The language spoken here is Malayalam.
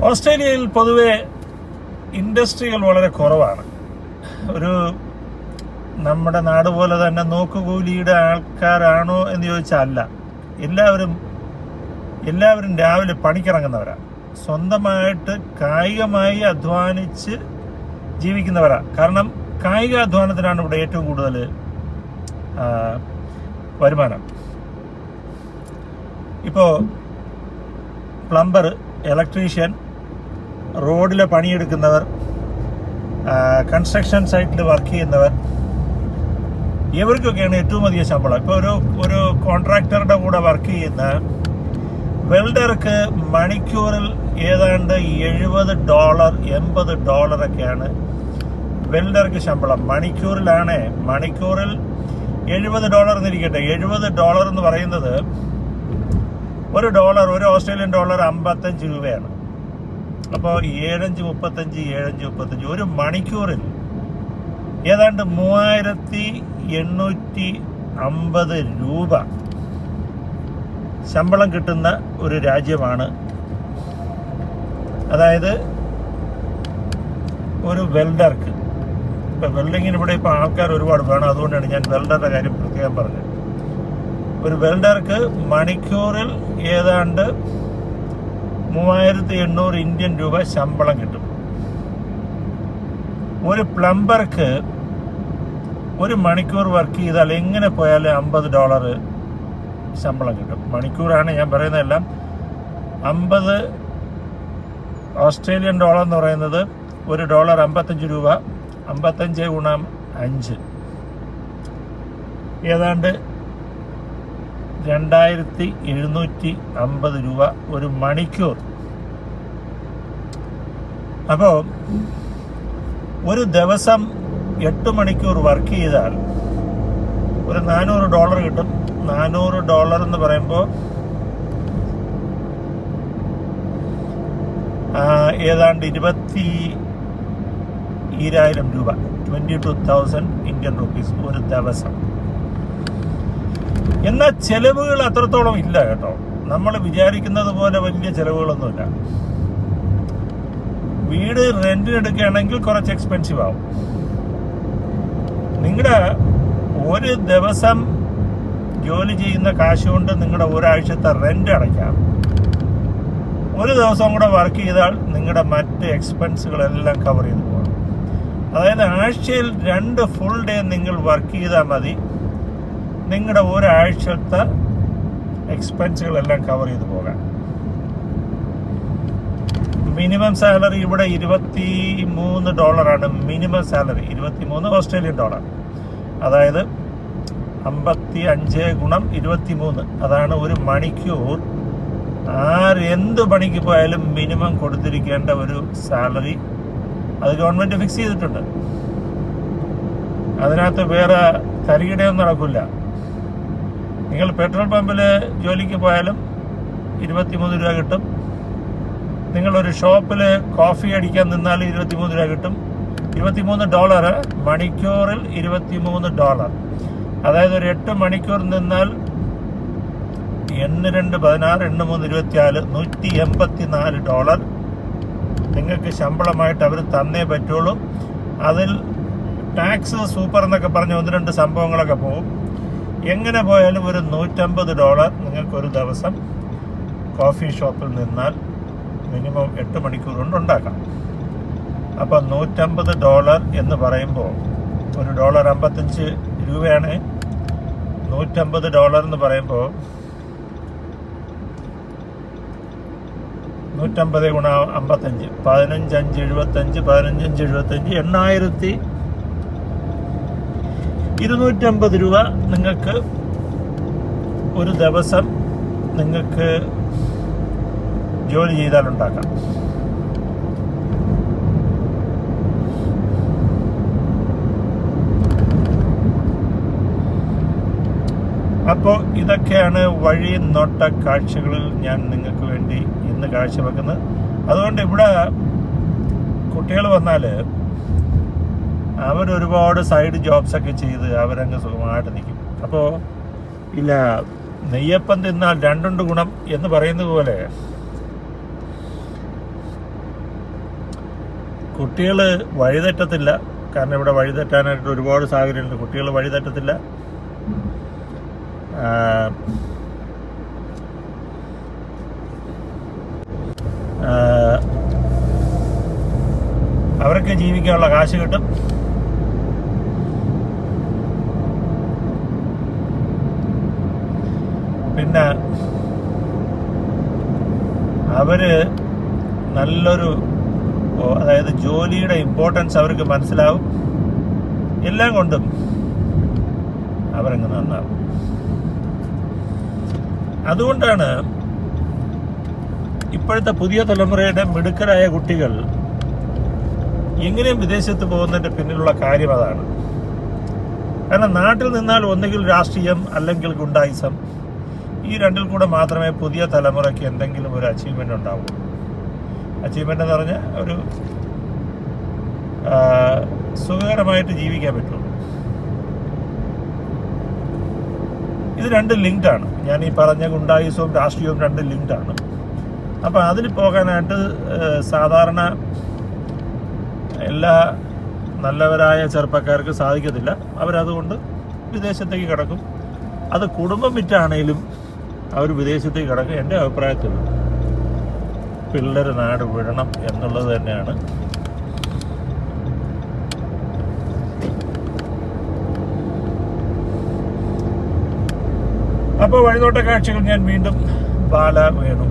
ഓസ്ട്രേലിയയിൽ പൊതുവെ ഇൻഡസ്ട്രികൾ വളരെ കുറവാണ്. ഒരു നമ്മുടെ നാട് പോലെ തന്നെ നോക്കുകൂലിയുടെ ആൾക്കാരാണോ എന്ന് ചോദിച്ചാൽ അല്ല. എല്ലാവരും രാവിലെ പണിക്കിറങ്ങുന്നവരാണ്. സ്വന്തമായിട്ട് കായികമായി അധ്വാനിച്ച് ജീവിക്കുന്നവരാണ്. കാരണം കായിക അധ്വാനത്തിനാണ് ഇവിടെ ഏറ്റവും കൂടുതൽ വരുമാനം. ഇപ്പോൾ പ്ലംബർ, ഇലക്ട്രീഷ്യൻ, റോഡിലെ പണിയെടുക്കുന്നവർ, കൺസ്ട്രക്ഷൻ സൈറ്റിൽ വർക്ക് ചെയ്യുന്നവർ, ഇവർക്കൊക്കെയാണ് ഏറ്റവും അധികം ശമ്പളം. ഇപ്പോൾ ഒരു കോൺട്രാക്ടറുടെ കൂടെ വർക്ക് ചെയ്യുന്ന വെൽഡർക്ക് മണിക്കൂറിൽ ഏതാണ്ട് $70, $80 വെൽഡർക്ക് ശമ്പളം. മണിക്കൂറിൽ $70 എന്നിരിക്കട്ടെ. $70 എന്ന് പറയുന്നത് ഒരു ഓസ്ട്രേലിയൻ ഡോളർ 55 രൂപയാണ്. അപ്പോൾ 7.35 ഒരു മണിക്കൂറിൽ ഏതാണ്ട് 3850 രൂപ ശമ്പളം കിട്ടുന്ന ഒരു രാജ്യമാണ്. അതായത് ഒരു വെൽഡർക്ക്. ഇപ്പം വെൽഡിങ്ങിന് ഇവിടെ ഇപ്പോൾ ആൾക്കാർ ഒരുപാട് വേണം. അതുകൊണ്ടാണ് ഞാൻ വെൽഡറുടെ കാര്യം പ്രത്യേകം പറഞ്ഞത്. ഒരു വെൽഡർക്ക് മണിക്കൂറിൽ ഏതാണ്ട് 3800 ഇന്ത്യൻ രൂപ ശമ്പളം കിട്ടും. ഒരു പ്ലംബർക്ക് ഒരു മണിക്കൂർ വർക്ക് ചെയ്താൽ എങ്ങനെ പോയാലും $50 ശമ്പളം കിട്ടും. മണിക്കൂറാണ് ഞാൻ പറയുന്നതെല്ലാം. 50 ഓസ്ട്രേലിയൻ ഡോളർ എന്ന് പറയുന്നത് ഒരു ഡോളർ 55 രൂപ. 55 ഗുണം 5 ഏതാണ്ട് 2750 രൂപ ഒരു മണിക്കൂർ. അപ്പോൾ ഒരു ദിവസം 8 മണിക്കൂർ വർക്ക് ചെയ്താൽ ഒരു $400 കിട്ടും. $400 എന്ന് പറയുമ്പോൾ ഏതാണ്ട് 22,000 രൂപ, 22,000 ഇന്ത്യൻ റുപ്പീസ് ഒരു ദിവസം. എന്നാൽ ചെലവുകൾ അത്രത്തോളം ഇല്ല കേട്ടോ. നമ്മൾ വിചാരിക്കുന്നത് പോലെ വലിയ ചെലവുകളൊന്നുമില്ല. വീട് റെന്റിനെടുക്കുകയാണെങ്കിൽ കുറച്ച് എക്സ്പെൻസീവ് ആവും. നിങ്ങളുടെ ഒരു ദിവസം ജോലി ചെയ്യുന്ന കാശ് കൊണ്ട് നിങ്ങളുടെ ഒരാഴ്ചത്തെ റെന്റ് അടയ്ക്കാം. ഒരു ദിവസം കൂടെ വർക്ക് ചെയ്താൽ നിങ്ങളുടെ മറ്റ് എക്സ്പെൻസുകളെല്ലാം കവർ ചെയ്ത് പോകണം. അതായത് ആഴ്ചയിൽ 2 ഫുൾ ഡേ നിങ്ങൾ വർക്ക് ചെയ്താൽ മതി. നിങ്ങളുടെ ഒരാഴ്ചത്തെ എക്സ്പെൻസുകളെല്ലാം കവർ ചെയ്ത് പോകാൻ. മിനിമം സാലറി ഇവിടെ $23 മിനിമം സാലറി. 23 Australian dollar. അതായത് 55 ഗുണം 23 അതാണ് ഒരു മണിക്കൂർ. എന്ത് പണിക്ക് പോയാലും മിനിമം കൊടുത്തിരിക്കേണ്ട ഒരു സാലറി. അത് ഗവൺമെന്റ് ഫിക്സ് ചെയ്തിട്ടുണ്ട്. അതിനകത്ത് വേറെ തരികിടയൊന്നും നടക്കില്ല. നിങ്ങൾ പെട്രോൾ പമ്പിൽ ജോലിക്ക് പോയാലും 23 രൂപ കിട്ടും. നിങ്ങളൊരു ഷോപ്പിൽ കോഫി അടിക്കാൻ നിന്നാൽ 23 രൂപ കിട്ടും. $23 മണിക്കൂറിൽ $23. അതായത് ഒരു 8 മണിക്കൂർ നിന്നാൽ 8×2 16, 8×3 24, $184 നിങ്ങൾക്ക് ശമ്പളമായിട്ട് അവർ തന്നേ പറ്റുള്ളൂ. അതിൽ ടാക്സ് സൂപ്പർ എന്നൊക്കെ പറഞ്ഞ് 1-2 സംഭവങ്ങളൊക്കെ പോകും. എങ്ങനെ പോയാലും ഒരു $150 നിങ്ങൾക്കൊരു ദിവസം കോഫി ഷോപ്പിൽ നിന്നാൽ മിനിമം 8 മണിക്കൂർ കൊണ്ട് ഉണ്ടാക്കാം. അപ്പം $150 എന്ന് പറയുമ്പോൾ ഒരു ഡോളർ 55 രൂപയാണ്. $150 എന്ന് പറയുമ്പോൾ 150 ഗുണം 55 15,575 15,575 8,250 രൂപ നിങ്ങൾക്ക് ഒരു ദിവസം നിങ്ങൾക്ക് ജോലി ചെയ്താലുണ്ടാക്കാം. അപ്പോൾ ഇതൊക്കെയാണ് വഴി നോട്ട കാഴ്ചകളിൽ ഞാൻ നിങ്ങൾക്ക് വേണ്ടി ഇന്ന് കാഴ്ചവെക്കുന്നത്. അതുകൊണ്ട് ഇവിടെ കുട്ടികൾ വന്നാൽ അവരൊരുപാട് സൈഡ് ജോബ്സൊക്കെ ചെയ്ത് അവരങ്ങ് സുഖമായിട്ട് നിൽക്കും. അപ്പോൾ ഇല്ല, നെയ്യപ്പം തിന്നാൽ 2 ഗുണം എന്ന് പറയുന്നത് പോലെ കുട്ടികൾ വഴിതെറ്റത്തില്ല, കാരണം ഇവിടെ വഴിതെറ്റാനായിട്ട് ഒരുപാട് സാഹചര്യമുണ്ട്. കുട്ടികൾ വഴിതെറ്റത്തില്ല. അവർക്ക് ജീവിക്കാനുള്ള കാശ് കിട്ടും. പിന്നെ അവര് നല്ലൊരു, അതായത് ജോലിയുടെ ഇമ്പോർട്ടൻസ് അവർക്ക് മനസ്സിലാവും. എല്ലാം കൊണ്ടും അവരങ്ങ് നന്നാവും. അതുകൊണ്ടാണ് ഇപ്പോഴത്തെ പുതിയ തലമുറയുടെ മിടുക്കരായ കുട്ടികൾ എങ്ങനെയും വിദേശത്ത് പോകുന്നതിൻ്റെ പിന്നിലുള്ള കാര്യം അതാണ്. കാരണം നാട്ടിൽ നിന്നാൽ ഒന്നുകിൽ രാഷ്ട്രീയം അല്ലെങ്കിൽ ഗുണ്ടായിസം, ഈ രണ്ടിൽ കൂടെ മാത്രമേ പുതിയ തലമുറയ്ക്ക് എന്തെങ്കിലും ഒരു അച്ചീവ്മെൻ്റ് ഉണ്ടാവൂ. അച്ചീവ്മെൻ്റ് എന്ന് പറഞ്ഞാൽ ഒരു സുഖകരമായിട്ട് ജീവിക്കാൻ പറ്റുള്ളൂ. ഇത് രണ്ടും ലിങ്ക്ഡാണ്. ഞാൻ ഈ പറഞ്ഞ ഗുണ്ടായിസവും രാഷ്ട്രീയവും രണ്ടും ലിങ്ക്ഡാണ്. അപ്പം അതിൽ പോകാനായിട്ട് സാധാരണ എല്ലാ നല്ലവരായ ചെറുപ്പക്കാർക്ക് സാധിക്കത്തില്ല. അവരതുകൊണ്ട് വിദേശത്തേക്ക് കിടക്കും. അത് കുടുംബം വിറ്റാണേലും അവർ വിദേശത്തേക്ക് കിടക്കും. എൻ്റെ അഭിപ്രായത്തിൽ പിള്ളേർ നാട് വിടണം എന്നുള്ളത് തന്നെയാണ്. അപ്പോൾ വഴിനോട്ട കാഴ്ചകൾ ഞാൻ വീണ്ടും ബാല വേണു.